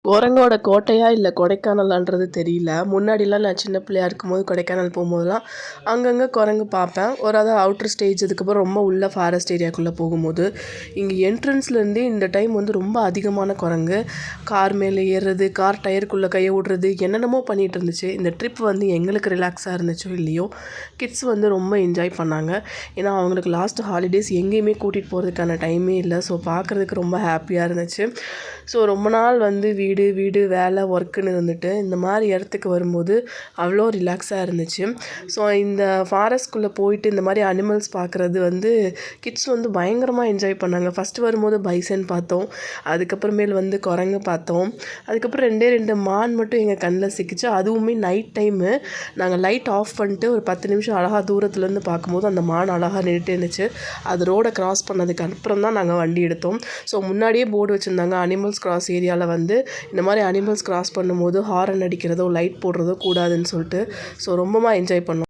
குரங்கோட கோட்டையா இல்லை கொடைக்கானலான்றது தெரியல. முன்னாடிலாம் நான் சின்ன பிள்ளையா இருக்கும்போது கொடைக்கானல் போகும்போதெல்லாம் அங்கங்கே குரங்கு பார்ப்பேன். அதாவது அவுட்டர் ஸ்டேஜ் அதுக்கப்புறம் ரொம்ப உள்ள ஃபாரஸ்ட் ஏரியாக்குள்ளே போகும்போது இங்கே என்ட்ரன்ஸ்லேருந்தே இந்த டைம் வந்து ரொம்ப அதிகமான குரங்கு. கார் மேலே ஏறுறது, கார் டயருக்குள்ளே கையை விடுறது, என்னென்னமோ பண்ணிகிட்டு இருந்துச்சு. இந்த ட்ரிப் வந்து எங்களுக்கு ரிலாக்ஸாக இருந்துச்சோ இல்லையோ, கிட்ஸ் வந்து ரொம்ப என்ஜாய் பண்ணாங்க. ஏன்னா அவங்களுக்கு லாஸ்ட் ஹாலிடேஸ் எங்கேயுமே கூட்டிகிட்டு போகிறதுக்கான டைமே இல்லை. ஸோ பார்க்குறதுக்கு ரொம்ப ஹாப்பியாக இருந்துச்சு. ஸோ ரொம்ப நாள் வந்து வீடு வீடு வேலை ஒர்க்குன்னு இருந்துட்டு இந்த மாதிரி இடத்துக்கு வரும்போது அவ்வளோ ரிலாக்ஸாக இருந்துச்சு. ஸோ இந்த ஃபாரஸ்ட்குள்ளே போயிட்டு இந்த மாதிரி அனிமல்ஸ் பார்க்குறது வந்து கிட்ஸ் வந்து பயங்கரமாக என்ஜாய் பண்ணாங்க. ஃபஸ்ட்டு வரும்போது பைசன் பார்த்தோம், அதுக்கப்புறமேல் வந்து குரங்கு பார்த்தோம், அதுக்கப்புறம் 2 மான் மட்டும் எங்கள் கண்ணில் சிக்கிச்சு. அதுவுமே நைட் டைமு நாங்கள் லைட் ஆஃப் பண்ணிட்டு ஒரு 10 நிமிஷம் அழகாக தூரத்துலேருந்து பார்க்கும்போது அந்த மான் அழகாக நின்றுட்டு இருந்துச்சு. அது ரோடை கிராஸ் பண்ணதுக்கு அப்புறம் தான் நாங்கள் வண்டி எடுத்தோம். ஸோ முன்னாடியே போர்டு வச்சுருந்தாங்க, அனிமல்ஸ் கிராஸ் ஏரியாவில் வந்து இந்த மாதிரி அனிமல்ஸ் கிராஸ் பண்ணும்போது ஹாரன் அடிக்கிறதோ லைட் போடுறதோ கூடாதுன்னு சொல்லிட்டு. ஸோ ரொம்பமாக என்ஜாய் பண்ணோம்.